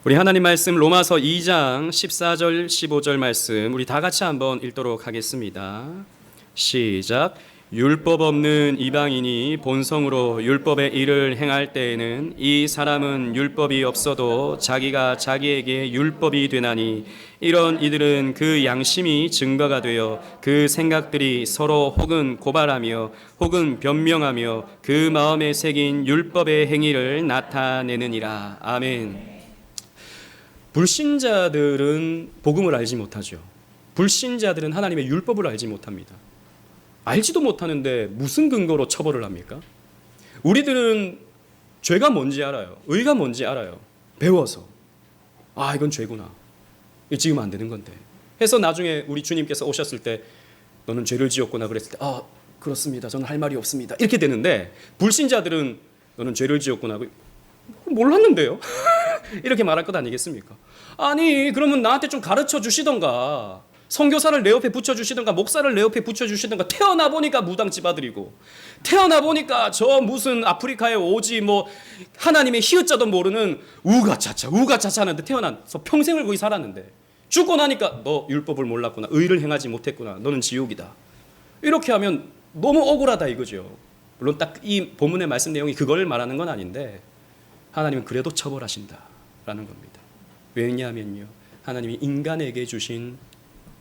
우리 하나님 말씀 로마서 2장 14절 15절 말씀 우리 다 같이 한번 읽도록 하겠습니다. 시작. 율법 없는 이방인이 본성으로 율법의 일을 행할 때에는 이 사람은 율법이 없어도 자기가 자기에게 율법이 되나니 이런 이들은 그 양심이 증거가 되어 그 생각들이 서로 혹은 고발하며 혹은 변명하며 그 마음에 새긴 율법의 행위를 나타내느니라. 아멘. 불신자들은 복음을 알지 못하죠. 불신자들은 하나님의 율법을 알지 못합니다. 알지도 못하는데 무슨 근거로 처벌을 합니까? 우리들은 죄가 뭔지 알아요. 의가 뭔지 알아요. 배워서. 아, 이건 죄구나. 이거 지으면 안 되는 건데. 해서 나중에 우리 주님께서 오셨을 때 너는 죄를 지었구나 그랬을 때 아, 그렇습니다. 저는 할 말이 없습니다. 이렇게 되는데 불신자들은 너는 죄를 지었구나. 몰랐는데요. 이렇게 말할 것 아니겠습니까? 아니, 그러면 나한테 좀 가르쳐 주시던가, 선교사를 내 옆에 붙여주시던가, 목사를 내 옆에 붙여주시던가. 태어나 보니까 무당집 아들이고, 태어나 보니까 저 무슨 아프리카의 오지 뭐 하나님의 히읗자도 모르는 우가차차 하는데 태어나서 평생을 거기 살았는데 죽고 나니까 너 율법을 몰랐구나, 의를 행하지 못했구나, 너는 지옥이다. 이렇게 하면 너무 억울하다 이거죠. 물론 딱 이 본문의 말씀 내용이 그걸 말하는 건 아닌데 하나님은 그래도 처벌하신다라는 겁니다. 왜냐하면요, 하나님이 인간에게 주신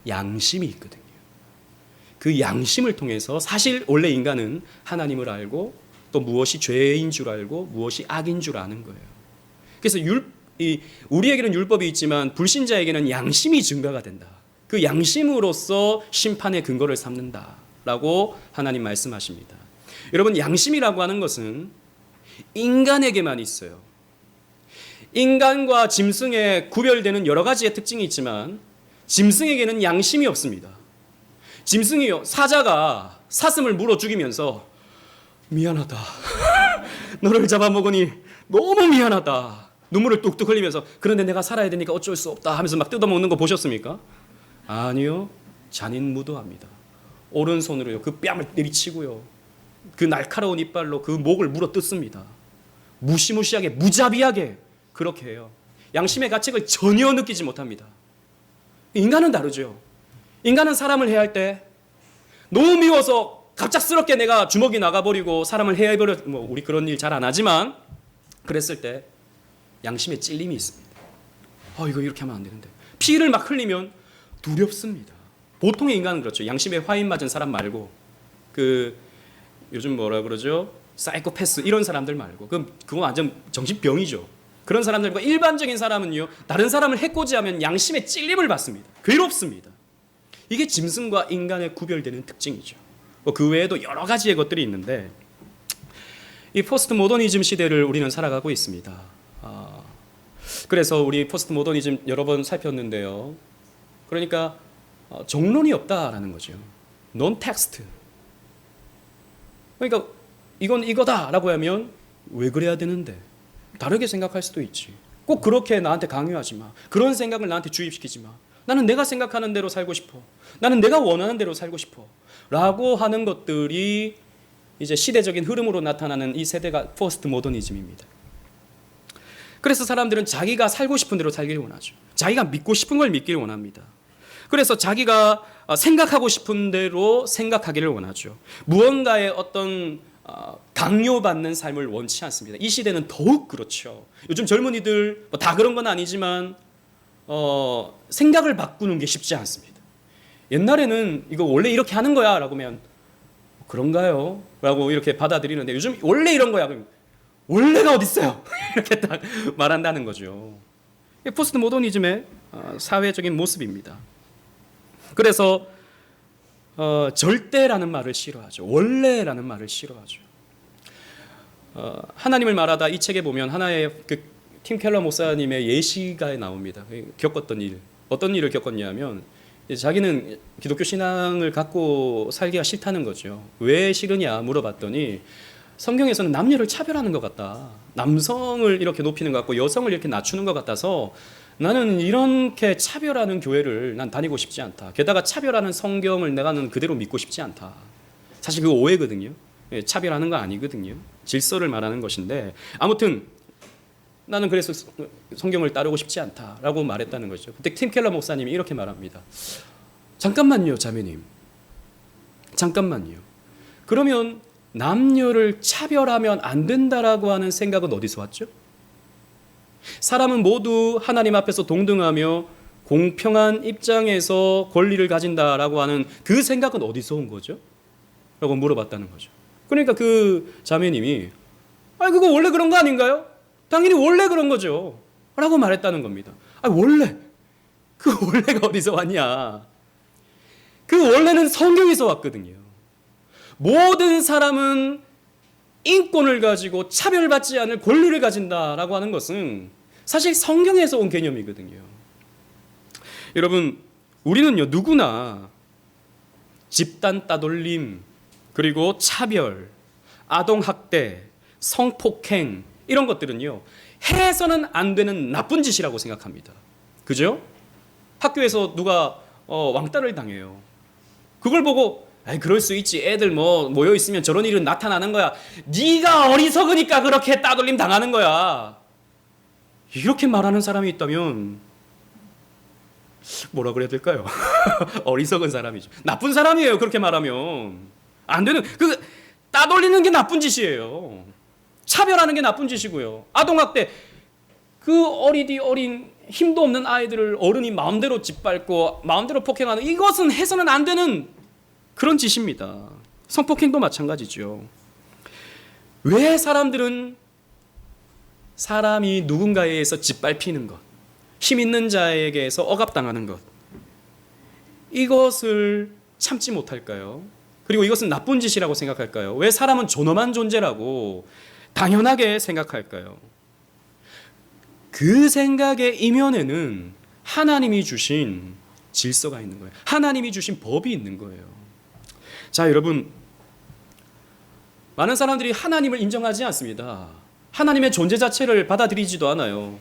양심이 있거든요. 그 양심을 통해서 사실 원래 인간은 하나님을 알고 또 무엇이 죄인 줄 알고 무엇이 악인 줄 아는 거예요. 그래서 우리에게는 율법이 있지만 불신자에게는 양심이 증가가 된다. 그 양심으로써 심판의 근거를 삼는다라고 하나님 말씀하십니다. 여러분, 양심이라고 하는 것은 인간에게만 있어요. 인간과 짐승에 구별되는 여러 가지의 특징이 있지만 짐승에게는 양심이 없습니다. 짐승이요, 사자가 사슴을 물어 죽이면서 미안하다. 너를 잡아먹으니 너무 미안하다. 눈물을 뚝뚝 흘리면서 그런데 내가 살아야 되니까 어쩔 수 없다 하면서 막 뜯어먹는 거 보셨습니까? 아니요. 잔인무도합니다. 오른손으로요, 그 뺨을 내리치고요, 그 날카로운 이빨로 그 목을 물어 뜯습니다. 무시무시하게 무자비하게 그렇게 해요. 양심의 가책을 전혀 느끼지 못합니다. 인간은 다르죠. 인간은 사람을 해할 때 너무 미워서 갑작스럽게 내가 주먹이 나가버리고 사람을 해버려, 뭐 우리 그런 일 잘 안 하지만 그랬을 때 양심의 찔림이 있습니다. 이거 이렇게 하면 안 되는데. 피를 막 흘리면 두렵습니다. 보통의 인간은 그렇죠. 양심에 화인 맞은 사람 말고, 그 요즘 뭐라 그러죠? 사이코패스 이런 사람들 말고, 그건 완전 정신병이죠. 그런 사람들과 일반적인 사람은요, 다른 사람을 해코지하면 양심의 찔림을 받습니다. 괴롭습니다. 이게 짐승과 인간의 구별되는 특징이죠. 그 외에도 여러 가지의 것들이 있는데 이 포스트 모더니즘 시대를 우리는 살아가고 있습니다. 그래서 우리 포스트 모더니즘 여러 번 살폈는데요. 그러니까 정론이 없다라는 거죠. 논 텍스트. 그러니까 이건 이거다라고 하면 왜 그래야 되는데? 다르게 생각할 수도 있지. 꼭 그렇게 나한테 강요하지 마. 그런 생각을 나한테 주입시키지 마. 나는 내가 생각하는 대로 살고 싶어. 나는 내가 원하는 대로 살고 싶어. 라고 하는 것들이 이제 시대적인 흐름으로 나타나는 이 세대가 포스트 모더니즘입니다. 그래서 사람들은 자기가 살고 싶은 대로 살길 원하죠. 자기가 믿고 싶은 걸 믿기를 원합니다. 그래서 자기가 생각하고 싶은 대로 생각하기를 원하죠. 무언가의 어떤 강요받는 삶을 원치 않습니다. 이 시대는 더욱 그렇죠. 요즘 젊은이들 다 그런 건 아니지만 생각을 바꾸는 게 쉽지 않습니다. 옛날에는 이거 원래 이렇게 하는 거야 라고 하면 그런가요? 라고 이렇게 받아들이는데 요즘 원래 이런 거야 그러면 원래가 어디 있어요? 이렇게 딱 말한다는 거죠. 포스트 모더니즘의 사회적인 모습입니다. 그래서 절대라는 말을 싫어하죠. 원래라는 말을 싫어하죠. 하나님을 말하다 이 책에 보면 하나의 팀 켈러 목사님의 예시가 나옵니다. 겪었던 일, 어떤 일을 겪었냐면 자기는 기독교 신앙을 갖고 살기가 싫다는 거죠. 왜 싫으냐 물어봤더니 성경에서는 남녀를 차별하는 것 같다. 남성을 이렇게 높이는 것 같고 여성을 이렇게 낮추는 것 같아서 나는 이렇게 차별하는 교회를 난 다니고 싶지 않다. 게다가 차별하는 성경을 내가는 그대로 믿고 싶지 않다. 사실 그거 오해거든요. 차별하는 거 아니거든요. 질서를 말하는 것인데 아무튼 나는 그래서 성경을 따르고 싶지 않다라고 말했다는 거죠. 그때 팀 켈러 목사님이 이렇게 말합니다. 잠깐만요, 자매님. 잠깐만요. 그러면 남녀를 차별하면 안 된다라고 하는 생각은 어디서 왔죠? 사람은 모두 하나님 앞에서 동등하며 공평한 입장에서 권리를 가진다라고 하는 그 생각은 어디서 온 거죠? 라고 물어봤다는 거죠. 그러니까 그 자매님이 그거 원래 그런 거 아닌가요? 당연히 원래 그런 거죠. 라고 말했다는 겁니다. 원래? 그 원래가 어디서 왔냐? 그 원래는 성경에서 왔거든요. 모든 사람은 인권을 가지고 차별받지 않을 권리를 가진다라고 하는 것은 사실 성경에서 온 개념이거든요. 여러분, 우리는요, 누구나 집단 따돌림, 그리고 차별, 아동학대, 성폭행 이런 것들은요, 해서는 안 되는 나쁜 짓이라고 생각합니다. 그죠? 학교에서 누가 왕따를 당해요. 그걸 보고 그럴 수 있지. 애들 모여 있으면 저런 일은 나타나는 거야. 네가 어리석으니까 그렇게 따돌림 당하는 거야. 이렇게 말하는 사람이 있다면 뭐라 그래야 될까요? 어리석은 사람이죠. 나쁜 사람이에요. 그렇게 말하면 안 되는. 따돌리는 게 나쁜 짓이에요. 차별하는 게 나쁜 짓이고요. 아동학대, 그 어린 힘도 없는 아이들을 어른이 마음대로 짓밟고 마음대로 폭행하는, 이것은 해서는 안 되는 그런 짓입니다. 성폭행도 마찬가지죠. 왜 사람들은 사람이 누군가에 의해서 짓밟히는 것, 힘 있는 자에게서 억압당하는 것, 이것을 참지 못할까요? 그리고 이것은 나쁜 짓이라고 생각할까요? 왜 사람은 존엄한 존재라고 당연하게 생각할까요? 그 생각의 이면에는 하나님이 주신 질서가 있는 거예요. 하나님이 주신 법이 있는 거예요. 자, 여러분, 많은 사람들이 하나님을 인정하지 않습니다. 하나님의 존재 자체를 받아들이지도 않아요.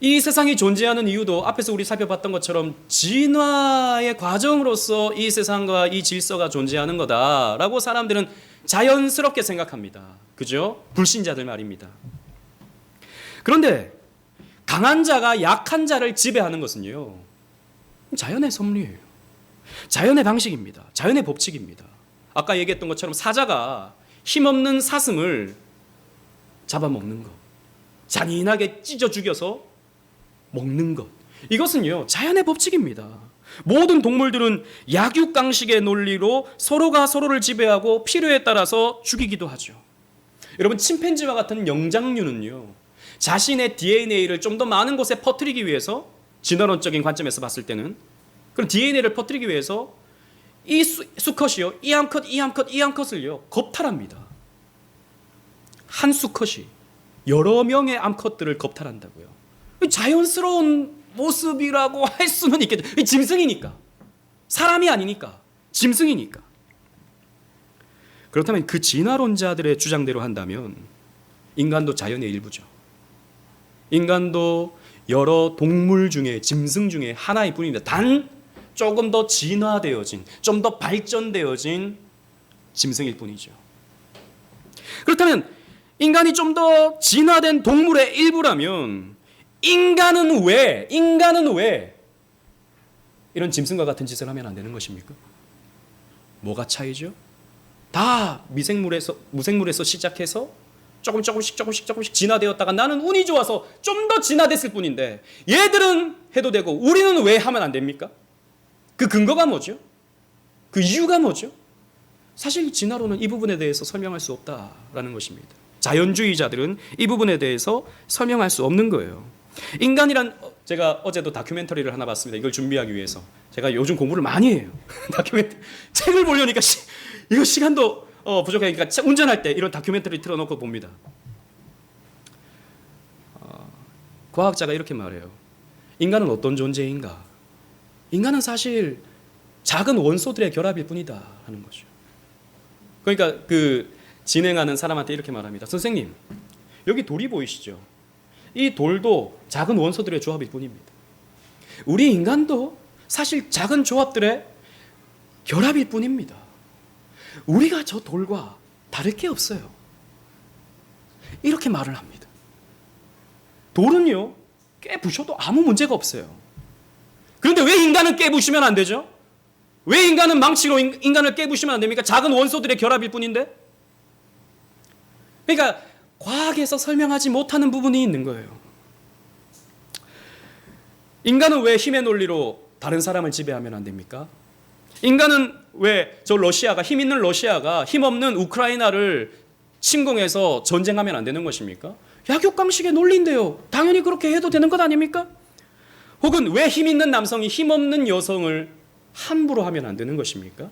이 세상이 존재하는 이유도 앞에서 우리 살펴봤던 것처럼 진화의 과정으로서 이 세상과 이 질서가 존재하는 거다라고 사람들은 자연스럽게 생각합니다. 그죠? 불신자들 말입니다. 그런데 강한 자가 약한 자를 지배하는 것은요, 자연의 섭리예요. 자연의 방식입니다. 자연의 법칙입니다. 아까 얘기했던 것처럼 사자가 힘없는 사슴을 잡아먹는 것, 잔인하게 찢어 죽여서 먹는 것, 이것은요 자연의 법칙입니다. 모든 동물들은 약육강식의 논리로 서로가 서로를 지배하고 필요에 따라서 죽이기도 하죠. 여러분, 침팬지와 같은 영장류는요, 자신의 DNA를 좀 더 많은 곳에 퍼뜨리기 위해서, 진화론적인 관점에서 봤을 때는 그럼 DNA를 퍼뜨리기 위해서 이 수컷이요, 이 암컷을요 겁탈합니다. 한 수컷이 여러 명의 암컷들을 겁탈한다고요. 자연스러운 모습이라고 할 수는 있겠죠. 짐승이니까, 사람이 아니니까, 짐승이니까. 그렇다면 그 진화론자들의 주장대로 한다면 인간도 자연의 일부죠. 인간도 여러 동물 중에, 짐승 중에 하나일 뿐입니다. 단 조금 더 진화되어진, 좀 더 발전되어진 짐승일 뿐이죠. 그렇다면 인간이 좀 더 진화된 동물의 일부라면 인간은 왜 이런 짐승과 같은 짓을 하면 안 되는 것입니까? 뭐가 차이죠? 다 무생물에서 시작해서 조금씩 진화되었다가 나는 운이 좋아서 좀 더 진화됐을 뿐인데 얘들은 해도 되고 우리는 왜 하면 안 됩니까? 그 근거가 뭐죠? 그 이유가 뭐죠? 사실 진화론은 이 부분에 대해서 설명할 수 없다라는 것입니다. 자연주의자들은 이 부분에 대해서 설명할 수 없는 거예요. 인간이란, 제가 어제도 다큐멘터리를 하나 봤습니다. 이걸 준비하기 위해서. 제가 요즘 공부를 많이 해요. 다큐멘터리 책을 보려니까 이거 시간도 부족하니까 운전할 때 이런 다큐멘터리 틀어놓고 봅니다. 과학자가 이렇게 말해요. 인간은 어떤 존재인가? 인간은 사실 작은 원소들의 결합일 뿐이다 하는 거죠. 그러니까 진행하는 사람한테 이렇게 말합니다. 선생님, 여기 돌이 보이시죠? 이 돌도 작은 원소들의 조합일 뿐입니다. 우리 인간도 사실 작은 조합들의 결합일 뿐입니다. 우리가 저 돌과 다를 게 없어요. 이렇게 말을 합니다. 돌은요 깨부셔도 아무 문제가 없어요. 그런데 왜 인간은 깨부시면 안 되죠? 왜 인간은 망치로 인간을 깨부시면 안 됩니까? 작은 원소들의 결합일 뿐인데. 그러니까 과학에서 설명하지 못하는 부분이 있는 거예요. 인간은 왜 힘의 논리로 다른 사람을 지배하면 안 됩니까? 인간은 왜 저 러시아가, 힘 있는 러시아가 힘 없는 우크라이나를 침공해서 전쟁하면 안 되는 것입니까? 약육강식의 논리인데요. 당연히 그렇게 해도 되는 것 아닙니까? 혹은 왜 힘 있는 남성이 힘 없는 여성을 함부로 하면 안 되는 것입니까?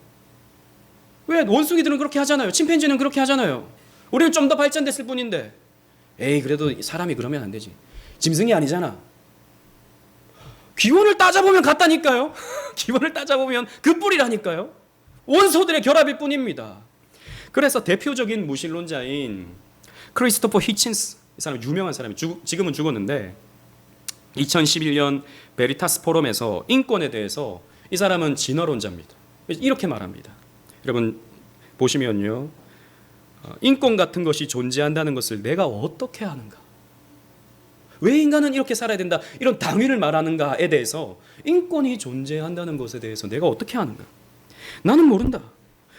왜 원숭이들은 그렇게 하잖아요. 침팬지는 그렇게 하잖아요. 우리는 좀 더 발전됐을 뿐인데. 에이, 그래도 사람이 그러면 안 되지. 짐승이 아니잖아. 기원을 따져보면 같다니까요. 기원을 따져보면 그 뿔이라니까요. 원소들의 결합일 뿐입니다. 그래서 대표적인 무신론자인 크리스토퍼 히친스, 이 사람 유명한 사람이 지금은 죽었는데 2011년 베리타스 포럼에서 인권에 대해서 이 사람은 진화론자입니다. 이렇게 말합니다. 여러분 보시면요, 인권 같은 것이 존재한다는 것을 내가 어떻게 아는가? 왜 인간은 이렇게 살아야 된다? 이런 당위를 말하는가에 대해서 인권이 존재한다는 것에 대해서 내가 어떻게 아는가? 나는 모른다.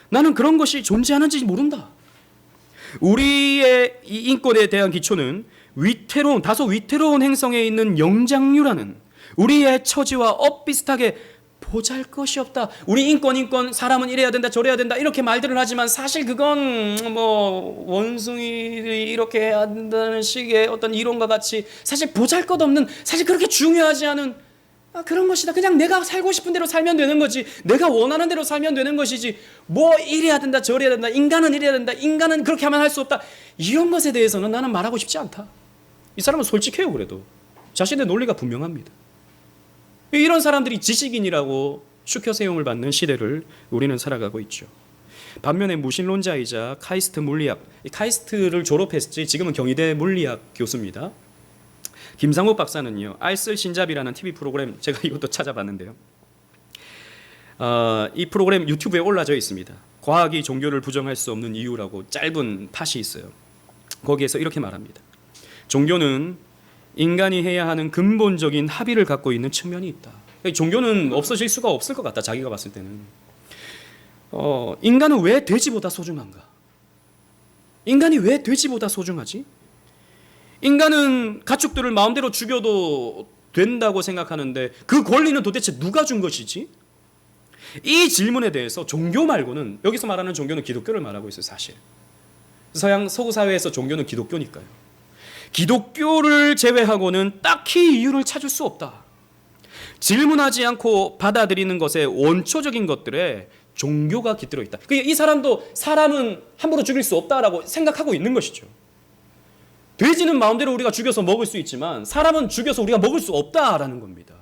나는 그런 것이 존재하는지 모른다. 우리의 이 인권에 대한 기초는 다소 위태로운 행성에 있는 영장류라는 우리의 처지와 엇비슷하게 보잘것이 없다. 우리 인권, 사람은 이래야 된다, 저래야 된다 이렇게 말들을 하지만 사실 그건 뭐 원숭이들이 이렇게 해야 한다는 식의 어떤 이론과 같이 사실 보잘것없는, 사실 그렇게 중요하지 않은 그런 것이다. 그냥 내가 살고 싶은 대로 살면 되는 거지. 내가 원하는 대로 살면 되는 것이지. 뭐 이래야 된다, 저래야 된다. 인간은 이래야 된다. 인간은 그렇게 하면 할 수 없다. 이런 것에 대해서는 나는 말하고 싶지 않다. 이 사람은 솔직해요. 그래도 자신의 논리가 분명합니다. 이런 사람들이 지식인이라고 슈켜세움을 받는 시대를 우리는 살아가고 있죠. 반면에 무신론자이자 카이스트 물리학, 카이스트를 졸업했지 지금은 경희대 물리학 교수입니다. 김상욱 박사는요, 알쓸 신잡이라는 TV 프로그램, 제가 이것도 찾아봤는데요. 이 프로그램 유튜브에 올라져 있습니다. 과학이 종교를 부정할 수 없는 이유라고 짧은 팟이 있어요. 거기에서 이렇게 말합니다. 종교는 인간이 해야 하는 근본적인 합의를 갖고 있는 측면이 있다. 종교는 없어질 수가 없을 것 같다. 자기가 봤을 때는. 인간은 왜 돼지보다 소중한가? 인간이 왜 돼지보다 소중하지? 인간은 가축들을 마음대로 죽여도 된다고 생각하는데 그 권리는 도대체 누가 준 것이지? 이 질문에 대해서 종교 말고는, 여기서 말하는 종교는 기독교를 말하고 있어요. 사실 서양 서구 사회에서 종교는 기독교니까요. 기독교를 제외하고는 딱히 이유를 찾을 수 없다. 질문하지 않고 받아들이는 것의 원초적인 것들에 종교가 깃들어 있다. 이 사람도 사람은 함부로 죽일 수 없다라고 생각하고 있는 것이죠. 돼지는 마음대로 우리가 죽여서 먹을 수 있지만 사람은 죽여서 우리가 먹을 수 없다라는 겁니다.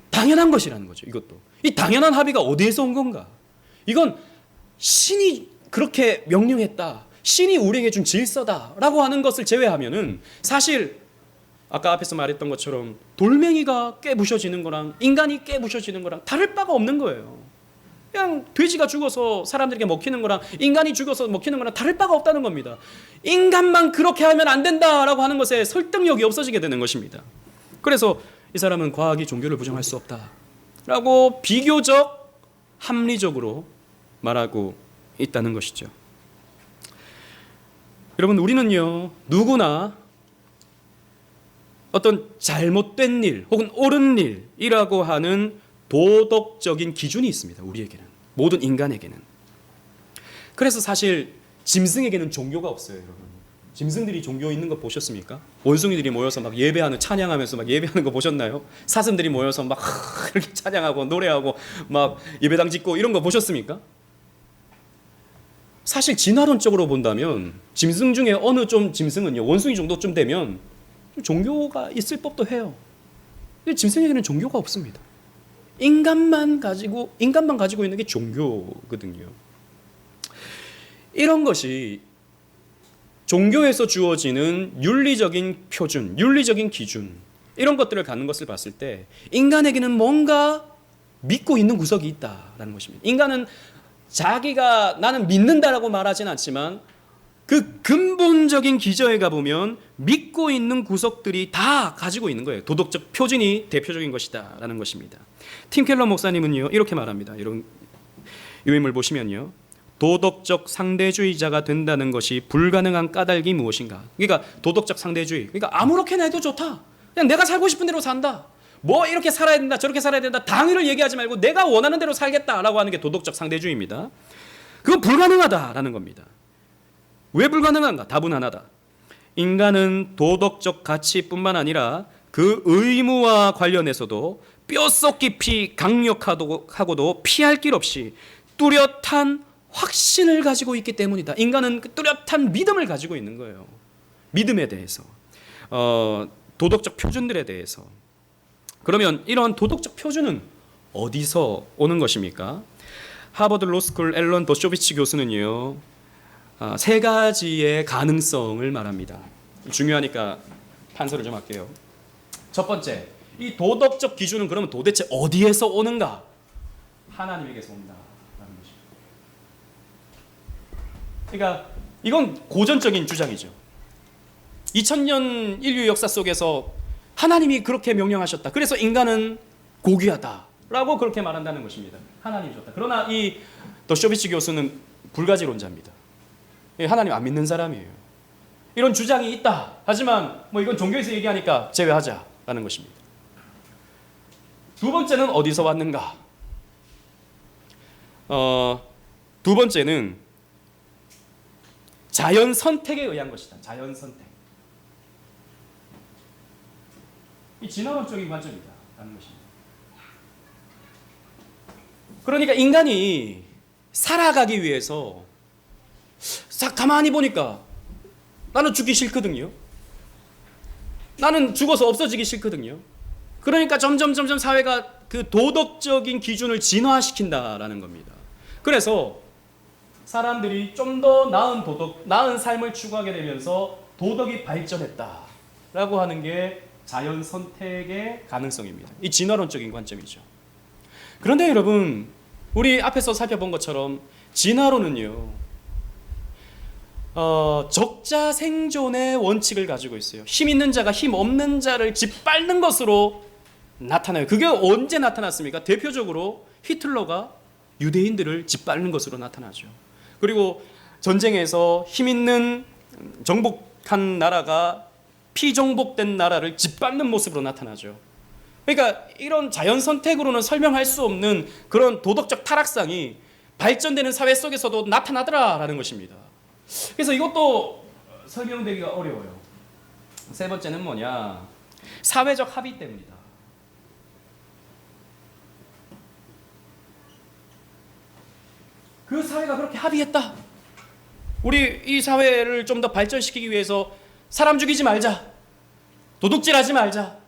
당연한 것이라는 거죠. 이것도. 이 당연한 합의가 어디에서 온 건가? 이건 신이 그렇게 명령했다. 신이 우리에게 준 질서다라고 하는 것을 제외하면은 사실 아까 앞에서 말했던 것처럼 돌멩이가 깨부셔지는 거랑 인간이 깨부셔지는 거랑 다를 바가 없는 거예요. 그냥 돼지가 죽어서 사람들에게 먹히는 거랑 인간이 죽어서 먹히는 거랑 다를 바가 없다는 겁니다. 인간만 그렇게 하면 안 된다라고 하는 것에 설득력이 없어지게 되는 것입니다. 그래서 이 사람은 과학이 종교를 부정할 수 없다라고 비교적 합리적으로 말하고 있다는 것이죠. 여러분, 우리는요, 누구나 어떤 잘못된 일 혹은 옳은 일이라고 하는 도덕적인 기준이 있습니다. 우리에게는, 모든 인간에게는. 그래서 사실 짐승에게는 종교가 없어요. 여러분, 짐승들이 종교 있는 거 보셨습니까? 원숭이들이 모여서 막 예배하는, 찬양하면서 막 예배하는 거 보셨나요? 사슴들이 모여서 막 이렇게 찬양하고 노래하고 막 예배당 짓고 이런 거 보셨습니까? 사실 진화론적으로 본다면 짐승 중에 어느 좀 짐승은요, 원숭이 정도쯤 되면 종교가 있을 법도 해요. 근데 짐승에게는 종교가 없습니다. 인간만 가지고 있는 게 종교거든요. 이런 것이 종교에서 주어지는 윤리적인 표준, 윤리적인 기준, 이런 것들을 갖는 것을 봤을 때 인간에게는 뭔가 믿고 있는 구석이 있다라는 것입니다. 인간은 자기가 나는 믿는다라고 말하진 않지만 그 근본적인 기저에 가보면 믿고 있는 구석들이 다 가지고 있는 거예요. 도덕적 표준이 대표적인 것이다 라는 것입니다. 팀 켈러 목사님은요 이렇게 말합니다. 이런 요임을 보시면요, 도덕적 상대주의자가 된다는 것이 불가능한 까닭이 무엇인가. 그러니까 도덕적 상대주의, 그러니까 아무렇게나 해도 좋다, 그냥 내가 살고 싶은 대로 산다, 뭐 이렇게 살아야 된다 저렇게 살아야 된다, 당위를 얘기하지 말고 내가 원하는 대로 살겠다라고 하는 게 도덕적 상대주의입니다. 그건 불가능하다라는 겁니다. 왜 불가능한가? 답은 하나다. 인간은 도덕적 가치뿐만 아니라 그 의무와 관련해서도 뼛속 깊이 강력하고도 피할 길 없이 뚜렷한 확신을 가지고 있기 때문이다. 인간은 그 뚜렷한 믿음을 가지고 있는 거예요. 믿음에 대해서, 도덕적 표준들에 대해서. 그러면 이런 도덕적 표준은 어디서 오는 것입니까? 하버드 로스쿨 앨런 더쇼비치 교수는요, 세 가지의 가능성을 말합니다. 중요하니까 판서를 좀 할게요. 첫 번째, 이 도덕적 기준은 그러면 도대체 어디에서 오는가? 하나님에게서 온다라는 것입니다. 그러니까 이건 고전적인 주장이죠. 2000년 인류 역사 속에서 하나님이 그렇게 명령하셨다, 그래서 인간은 고귀하다라고 그렇게 말한다는 것입니다. 하나님이 줬다. 그러나 이 더쇼비치 교수는 불가지론자입니다. 하나님 안 믿는 사람이에요. 이런 주장이 있다, 하지만 뭐 이건 종교에서 얘기하니까 제외하자라는 것입니다. 두 번째는 어디서 왔는가? 두 번째는 자연 선택에 의한 것이다. 자연 선택. 이 진화론적인 관점이다 라는 것입니다. 그러니까 인간이 살아가기 위해서 가만히 보니까 나는 죽기 싫거든요. 나는 죽어서 없어지기 싫거든요. 그러니까 점점 사회가 그 도덕적인 기준을 진화시킨다라는 겁니다. 그래서 사람들이 좀 더 나은 삶을 추구하게 되면서 도덕이 발전했다라고 하는 게 자연 선택의 가능성입니다. 이 진화론적인 관점이죠. 그런데 여러분, 우리 앞에서 살펴본 것처럼 진화론은요, 적자 생존의 원칙을 가지고 있어요. 힘 있는 자가 힘 없는 자를 짓밟는 것으로 나타나요. 그게 언제 나타났습니까? 대표적으로 히틀러가 유대인들을 짓밟는 것으로 나타나죠. 그리고 전쟁에서 힘 있는 정복한 나라가 피정복된 나라를 짓밟는 모습으로 나타나죠. 그러니까 이런 자연 선택으로는 설명할 수 없는 그런 도덕적 타락상이 발전되는 사회 속에서도 나타나더라라는 것입니다. 그래서 이것도 설명되기가 어려워요. 세 번째는 뭐냐? 사회적 합의 때문이다. 그 사회가 그렇게 합의했다. 우리 이 사회를 좀 더 발전시키기 위해서 사람 죽이지 말자, 도둑질하지 말자,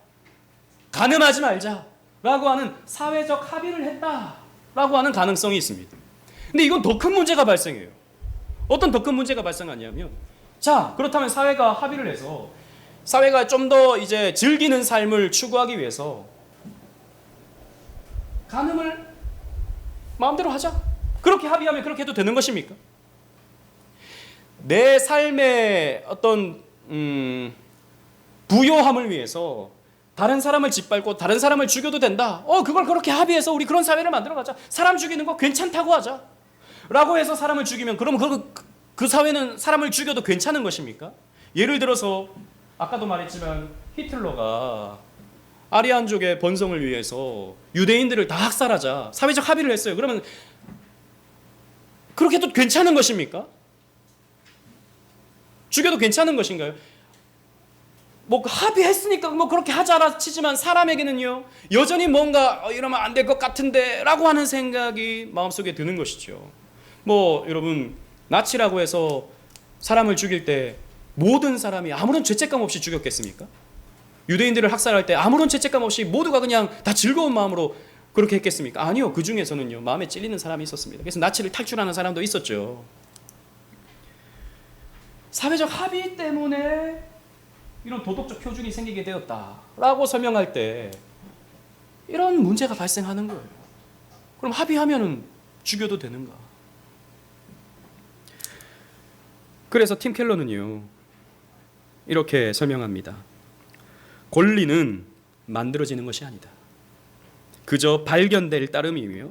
간음하지 말자 라고 하는 사회적 합의를 했다라고 하는 가능성이 있습니다. 근데 이건 더 큰 문제가 발생해요. 어떤 더 큰 문제가 발생하냐면, 자, 그렇다면 사회가 합의를 해서 사회가 좀 더 이제 즐기는 삶을 추구하기 위해서 간음을 마음대로 하자, 그렇게 합의하면 그렇게 해도 되는 것입니까? 내 삶의 어떤 부요함을 위해서 다른 사람을 짓밟고 다른 사람을 죽여도 된다. 그걸 그렇게 합의해서 우리 그런 사회를 만들어가자. 사람 죽이는 거 괜찮다고 하자 라고 해서 사람을 죽이면, 그럼 그 사회는 사람을 죽여도 괜찮은 것입니까? 예를 들어서 아까도 말했지만 히틀러가 아리안족의 번성을 위해서 유대인들을 다 학살하자 사회적 합의를 했어요. 그러면 그렇게 해도 괜찮은 것입니까? 죽여도 괜찮은 것인가요? 뭐 합의했으니까 뭐 그렇게 하자라 치지만, 사람에게는요 여전히 뭔가 이러면 안 될 것 같은데 라고 하는 생각이 마음속에 드는 것이죠. 뭐 여러분, 나치라고 해서 사람을 죽일 때 모든 사람이 아무런 죄책감 없이 죽였겠습니까? 유대인들을 학살할 때 아무런 죄책감 없이 모두가 그냥 다 즐거운 마음으로 그렇게 했겠습니까? 아니요. 그 중에서는요 마음에 찔리는 사람이 있었습니다. 그래서 나치를 탈출하는 사람도 있었죠. 사회적 합의 때문에 이런 도덕적 표준이 생기게 되었다라고 설명할 때 이런 문제가 발생하는 거예요. 그럼 합의하면은 죽여도 되는가? 그래서 팀 켈러는요, 이렇게 설명합니다. 권리는 만들어지는 것이 아니다. 그저 발견될 따름이며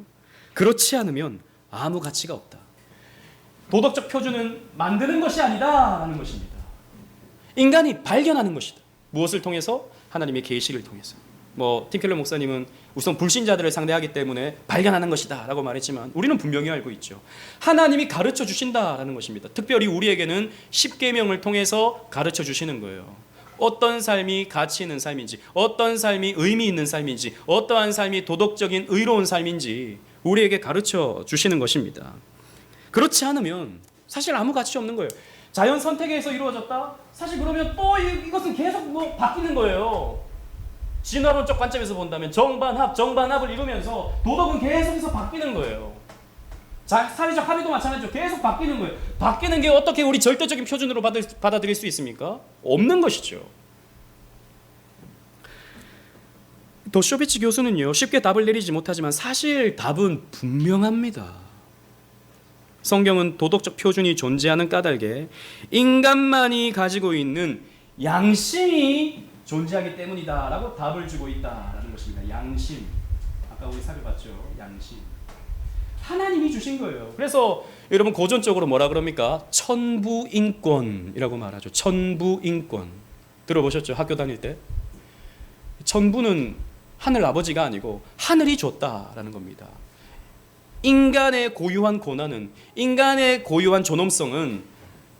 그렇지 않으면 아무 가치가 없다. 도덕적 표준은 만드는 것이 아니다라는 것입니다. 인간이 발견하는 것이다. 무엇을 통해서? 하나님의 계시를 통해서. 팀 켈러 목사님은 우선 불신자들을 상대하기 때문에 발견하는 것이다 라고 말했지만 우리는 분명히 알고 있죠. 하나님이 가르쳐 주신다라는 것입니다. 특별히 우리에게는 십계명을 통해서 가르쳐 주시는 거예요. 어떤 삶이 가치 있는 삶인지, 어떤 삶이 의미 있는 삶인지, 어떠한 삶이 도덕적인 의로운 삶인지 우리에게 가르쳐 주시는 것입니다. 그렇지 않으면 사실 아무 가치 없는 거예요. 자연 선택에 의해서 이루어졌다? 사실 그러면 또 이것은 계속 바뀌는 거예요. 진화론적 관점에서 본다면 정반합을 이루면서 도덕은 계속해서 바뀌는 거예요. 사회적 합의도 마찬가지죠. 계속 바뀌는 거예요. 바뀌는 게 어떻게 우리 절대적인 표준으로 받아들일 수 있습니까? 없는 것이죠. 도쇼비치 교수는요, 쉽게 답을 내리지 못하지만 사실 답은 분명합니다. 성경은 도덕적 표준이 존재하는 까닭에 인간만이 가지고 있는 양심이 존재하기 때문이다 라고 답을 주고 있다라는 것입니다. 양심. 아까 우리 살펴봤죠. 양심. 하나님이 주신 거예요. 그래서 여러분 고전적으로 뭐라 그럽니까? 천부인권이라고 말하죠. 천부인권. 들어보셨죠? 학교 다닐 때. 천부는 하늘 아버지가 아니고 하늘이 줬다라는 겁니다. 인간의 고유한 고난은, 인간의 고유한 존엄성은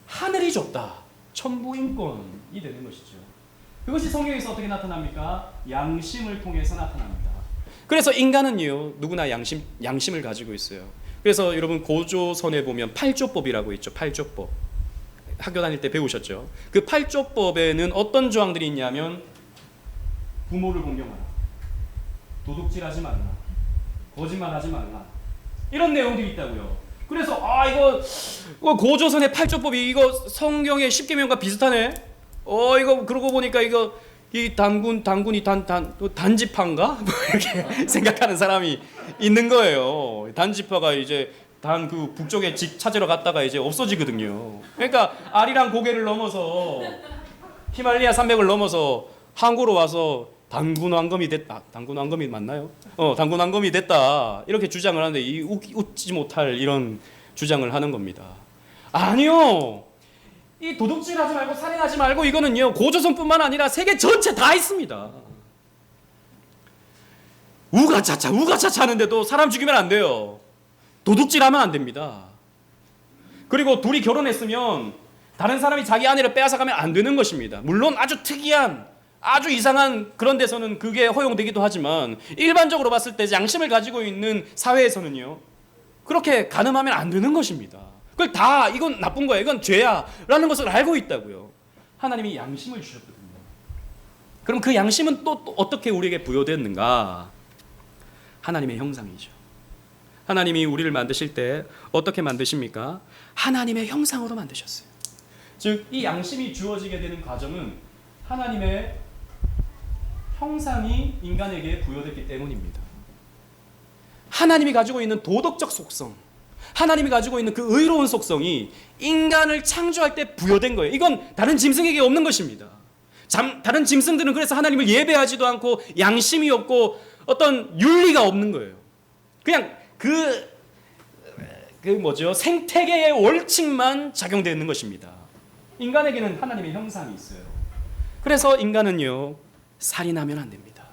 하늘이 줬다. 천부인권이 되는 것이죠. 그것이 성경에서 어떻게 나타납니까? 양심을 통해서 나타납니다. 그래서 인간은요, 누구나 양심을 가지고 있어요. 그래서 여러분 고조선에 보면 8조법이라고 있죠. 8조법. 학교 다닐 때 배우셨죠? 그 8조법에는 어떤 조항들이 있냐면 부모를 공경하라, 도둑질하지 말라, 거짓말하지 말라, 이런 내용들이 있다고요. 그래서 이거 고조선의 8조법이 이거 성경의 10계명과 비슷하네. 이거 그러고 보니까 이 단군이 단지파인가? 이렇게 생각하는 사람이 있는 거예요. 단지파가 이제 그 북쪽에 집 찾으러 갔다가 이제 없어지거든요. 그러니까 아리랑 고개를 넘어서 히말라야 산맥을 넘어서 항구로 와서 단군왕검이 됐다. 단군왕검이 맞나요? 단군왕검이 됐다. 이렇게 주장을 하는데 웃지 못할 이런 주장을 하는 겁니다. 아니요. 이 도둑질하지 말고 살인하지 말고 이거는요, 고조선뿐만 아니라 세계 전체 다 있습니다. 우가차차 하는데도 사람 죽이면 안 돼요. 도둑질하면 안 됩니다. 그리고 둘이 결혼했으면 다른 사람이 자기 아내를 빼앗아가면 안 되는 것입니다. 물론 아주 특이한, 아주 이상한 그런 데서는 그게 허용되기도 하지만 일반적으로 봤을 때 양심을 가지고 있는 사회에서는요, 그렇게 가늠하면 안 되는 것입니다. 그걸 다 이건 나쁜 거야, 이건 죄야 라는 것을 알고 있다고요. 하나님이 양심을 주셨거든요. 그럼 그 양심은 또 어떻게 우리에게 부여됐는가? 하나님의 형상이죠. 하나님이 우리를 만드실 때 어떻게 만드십니까? 하나님의 형상으로 만드셨어요. 즉 이 양심이 주어지게 되는 과정은 하나님의 형상이 인간에게 부여됐기 때문입니다. 하나님이 가지고 있는 도덕적 속성, 하나님이 가지고 있는 그 의로운 속성이 인간을 창조할 때 부여된 거예요. 이건 다른 짐승에게 없는 것입니다. 다른 짐승들은 그래서 하나님을 예배하지도 않고 양심이 없고 어떤 윤리가 없는 거예요. 그냥 생태계의 원칙만 작용되는 것입니다. 인간에게는 하나님의 형상이 있어요. 그래서 인간은요, 살인하면 안 됩니다.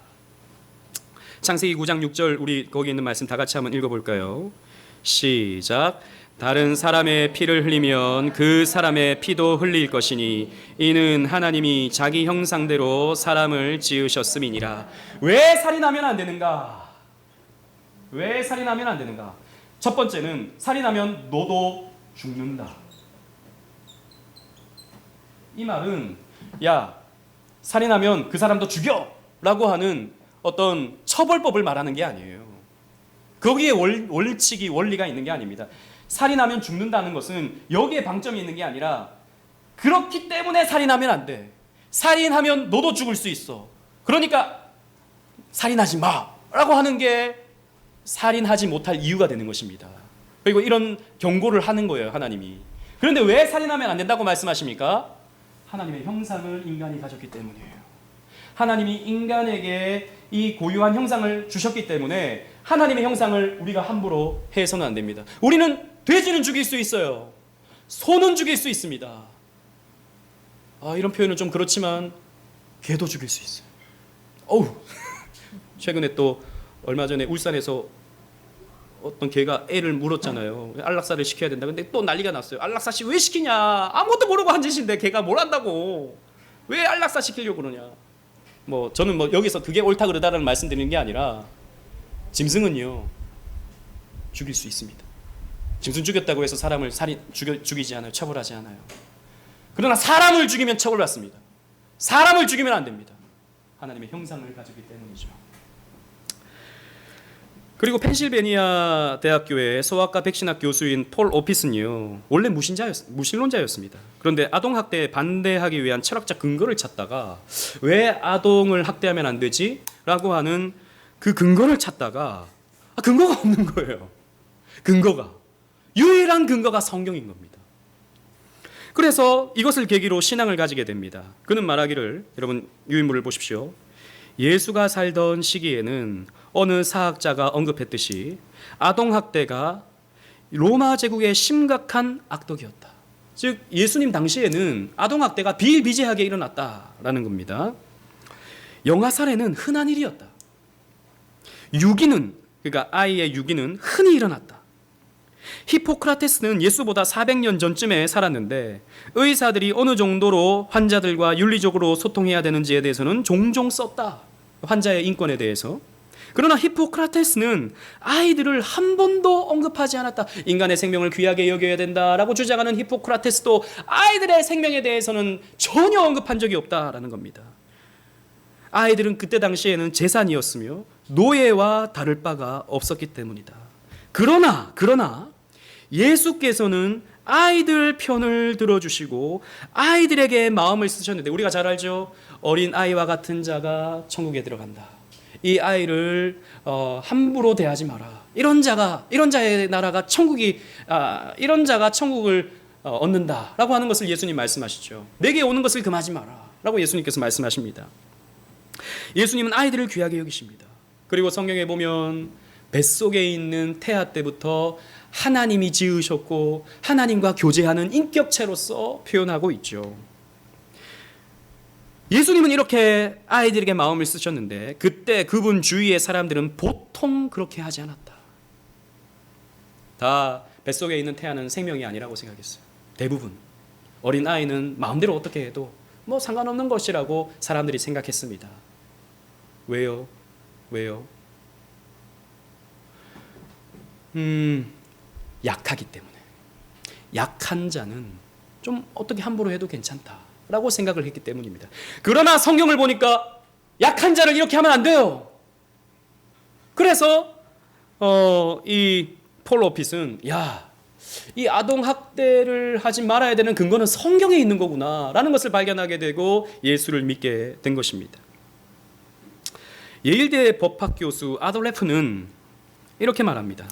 창세기 9장 6절 우리 거기 있는 말씀 다 같이 한번 읽어볼까요? 시작. 다른 사람의 피를 흘리면 그 사람의 피도 흘릴 것이니 이는 하나님이 자기 형상대로 사람을 지으셨음이니라. 왜 살인하면 안 되는가? 왜 살인하면 안 되는가? 첫 번째는 살인하면 너도 죽는다. 이 말은 살인하면 그 사람도 죽여 라고 하는 어떤 처벌법을 말하는 게 아니에요. 거기에 원칙이 원리가 있는 게 아닙니다. 살인하면 죽는다는 것은 여기에 방점이 있는 게 아니라 그렇기 때문에 살인하면 안 돼. 살인하면 너도 죽을 수 있어. 그러니까 살인하지 마라고 하는 게 살인하지 못할 이유가 되는 것입니다. 그리고 이런 경고를 하는 거예요, 하나님이. 그런데 왜 살인하면 안 된다고 말씀하십니까? 하나님의 형상을 인간이 가졌기 때문이에요. 하나님이 인간에게 이 고유한 형상을 주셨기 때문에 하나님의 형상을 우리가 함부로 해서는 안 됩니다. 우리는 돼지는 죽일 수 있어요. 소는 죽일 수 있습니다. 이런 표현은 좀 그렇지만 개도 죽일 수 있어요. 어우, 최근에 또 얼마 전에 울산에서 어떤 개가 애를 물었잖아요. 안락사를 시켜야 된다. 근데 또 난리가 났어요. 안락사 왜 시키냐? 아무것도 모르고 한 짓인데 개가 뭘 안다고? 왜 안락사 시키려고 그러냐? 저는 여기서 그게 옳다 그르다라는 말씀드리는 게 아니라 짐승은요 죽일 수 있습니다. 짐승 죽였다고 해서 사람을 죽이지 않아요. 처벌하지 않아요. 그러나 사람을 죽이면 처벌받습니다. 사람을 죽이면 안 됩니다. 하나님의 형상을 가지기 때문이죠. 그리고 펜실베니아 대학교의 소아과 백신학 교수인 폴 오피슨이요 원래 무신론자였습니다. 그런데 아동학대에 반대하기 위한 철학적 근거를 찾다가 왜 아동을 학대하면 안 되지? 라고 하는 그 근거를 찾다가 근거가 없는 거예요. 유일한 근거가 성경인 겁니다. 그래서 이것을 계기로 신앙을 가지게 됩니다. 그는 말하기를, 여러분 유인물을 보십시오. 예수가 살던 시기에는 어느 사학자가 언급했듯이 아동학대가 로마 제국의 심각한 악독이었다. 즉 예수님 당시에는 아동학대가 비일비재하게 일어났다라는 겁니다. 영아살해는 흔한 일이었다. 유기는, 그러니까 아이의 유기는 흔히 일어났다. 히포크라테스는 예수보다 400년 전쯤에 살았는데 의사들이 어느 정도로 환자들과 윤리적으로 소통해야 되는지에 대해서는 종종 썼다. 환자의 인권에 대해서. 그러나 히포크라테스는 아이들을 한 번도 언급하지 않았다. 인간의 생명을 귀하게 여겨야 된다라고 주장하는 히포크라테스도 아이들의 생명에 대해서는 전혀 언급한 적이 없다라는 겁니다. 아이들은 그때 당시에는 재산이었으며 노예와 다를 바가 없었기 때문이다. 그러나 예수께서는 아이들 편을 들어주시고 아이들에게 마음을 쓰셨는데, 우리가 잘 알죠? 어린 아이와 같은 자가 천국에 들어간다. 이 아이를 함부로 대하지 마라. 이런 자의 나라가 이런 자가 천국을 얻는다라고 하는 것을 예수님 말씀하시죠. 내게 오는 것을 금하지 마라라고 예수님께서 말씀하십니다. 예수님은 아이들을 귀하게 여기십니다. 그리고 성경에 보면 뱃속에 있는 태아 때부터 하나님이 지으셨고 하나님과 교제하는 인격체로서 표현하고 있죠. 예수님은 이렇게 아이들에게 마음을 쓰셨는데 그때 그분 주위의 사람들은 보통 그렇게 하지 않았다. 다 뱃속에 있는 태아는 생명이 아니라고 생각했어요. 대부분. 어린 아이는 마음대로 어떻게 해도 상관없는 것이라고 사람들이 생각했습니다. 왜요? 약하기 때문에. 약한 자는 좀 어떻게 함부로 해도 괜찮다라고 생각을 했기 때문입니다. 그러나 성경을 보니까 약한 자를 이렇게 하면 안 돼요. 그래서 이 폴 오핏은 이 아동 학대를 하지 말아야 되는 근거는 성경에 있는 거구나라는 것을 발견하게 되고 예수를 믿게 된 것입니다. 예일대 법학 교수 아돌레프는 이렇게 말합니다.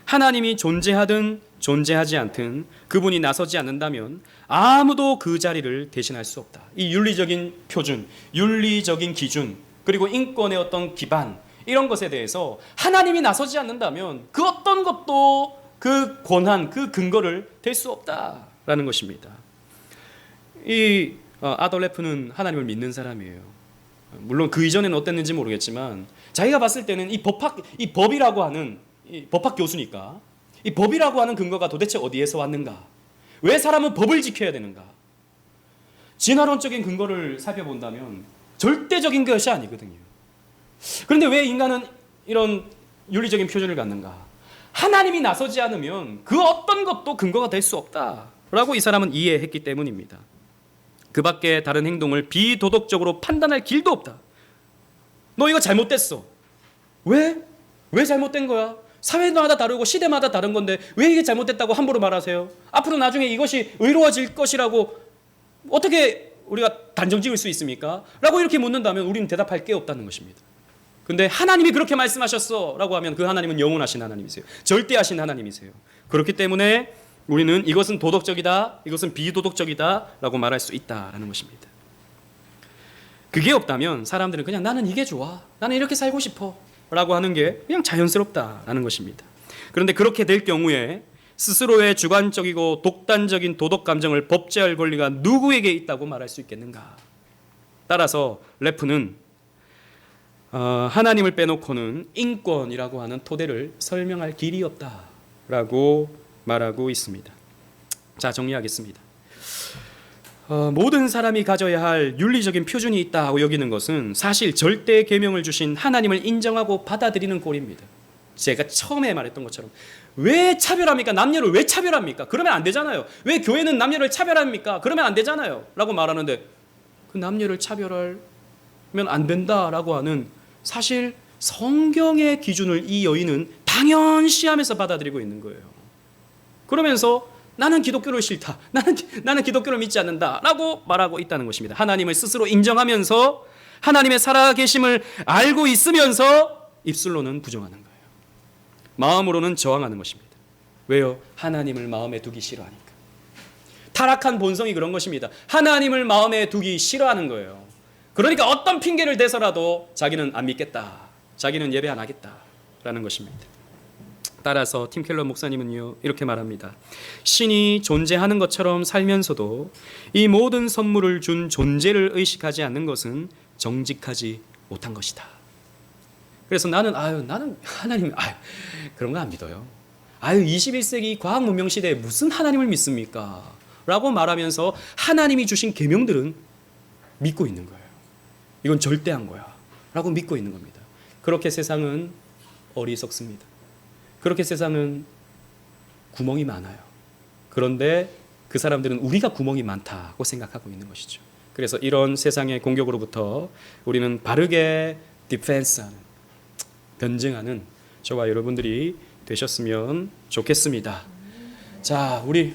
하나님이 존재하든 존재하지 않든 그분이 나서지 않는다면 아무도 그 자리를 대신할 수 없다. 이 윤리적인 표준, 윤리적인 기준, 그리고 인권의 어떤 기반, 이런 것에 대해서 하나님이 나서지 않는다면 그 어떤 것도 그 권한, 그 근거를 댈 수 없다라는 것입니다. 이 아돌레프는 하나님을 믿는 사람이에요. 물론 그 이전에는 어땠는지 모르겠지만 자기가 봤을 때는 이 법이라고 하는, 이 법학 교수니까 이 법이라고 하는 근거가 도대체 어디에서 왔는가? 왜 사람은 법을 지켜야 되는가? 진화론적인 근거를 살펴본다면 절대적인 것이 아니거든요. 그런데 왜 인간은 이런 윤리적인 표준을 갖는가? 하나님이 나서지 않으면 그 어떤 것도 근거가 될 수 없다라고 이 사람은 이해했기 때문입니다. 그 밖에 다른 행동을 비도덕적으로 판단할 길도 없다. 너 이거 잘못됐어. 왜? 왜 잘못된 거야? 사회마다 다르고 시대마다 다른 건데 왜 이게 잘못됐다고 함부로 말하세요? 앞으로 나중에 이것이 의로워질 것이라고 어떻게 우리가 단정 지을 수 있습니까? 라고 이렇게 묻는다면 우리는 대답할 게 없다는 것입니다. 근데 하나님이 그렇게 말씀하셨어 라고 하면 그 하나님은 영원하신 하나님이세요. 절대하신 하나님이세요. 그렇기 때문에 우리는 이것은 도덕적이다, 이것은 비도덕적이다라고 말할 수 있다라는 것입니다. 그게 없다면 사람들은 그냥 나는 이게 좋아, 나는 이렇게 살고 싶어 라고 하는 게 그냥 자연스럽다라는 것입니다. 그런데 그렇게 될 경우에 스스로의 주관적이고 독단적인 도덕 감정을 법제할 권리가 누구에게 있다고 말할 수 있겠는가? 따라서 레프는 하나님을 빼놓고는 인권이라고 하는 토대를 설명할 길이 없다라고 말하고 있습니다. 자, 정리하겠습니다. 모든 사람이 가져야 할 윤리적인 표준이 있다고 여기는 것은 사실 절대 계명을 주신 하나님을 인정하고 받아들이는 꼴입니다. 제가 처음에 말했던 것처럼 왜 차별합니까? 남녀를 왜 차별합니까? 그러면 안 되잖아요. 왜 교회는 남녀를 차별합니까? 그러면 안 되잖아요. 라고 말하는데 그 남녀를 차별하면 안 된다라고 하는 사실 성경의 기준을 이 여인은 당연시하면서 받아들이고 있는 거예요. 그러면서 나는 기독교를 싫다, 나는 기독교를 믿지 않는다라고 말하고 있다는 것입니다. 하나님을 스스로 인정하면서 하나님의 살아계심을 알고 있으면서 입술로는 부정하는 거예요. 마음으로는 저항하는 것입니다. 왜요? 하나님을 마음에 두기 싫어하니까. 타락한 본성이 그런 것입니다. 하나님을 마음에 두기 싫어하는 거예요. 그러니까 어떤 핑계를 대서라도 자기는 안 믿겠다, 자기는 예배 안 하겠다라는 것입니다. 따라서 팀 켈러 목사님은요 이렇게 말합니다. 신이 존재하는 것처럼 살면서도 이 모든 선물을 준 존재를 의식하지 않는 것은 정직하지 못한 것이다. 그래서 나는 하나님 그런 거 안 믿어요. 21세기 과학 문명 시대에 무슨 하나님을 믿습니까? 라고 말하면서 하나님이 주신 계명들은 믿고 있는 거예요. 이건 절대한 거야 라고 믿고 있는 겁니다. 그렇게 세상은 어리석습니다. 그렇게 세상은 구멍이 많아요. 그런데 그 사람들은 우리가 구멍이 많다고 생각하고 있는 것이죠. 그래서 이런 세상의 공격으로부터 우리는 바르게 디펜스하는, 변증하는 저와 여러분들이 되셨으면 좋겠습니다. 자, 우리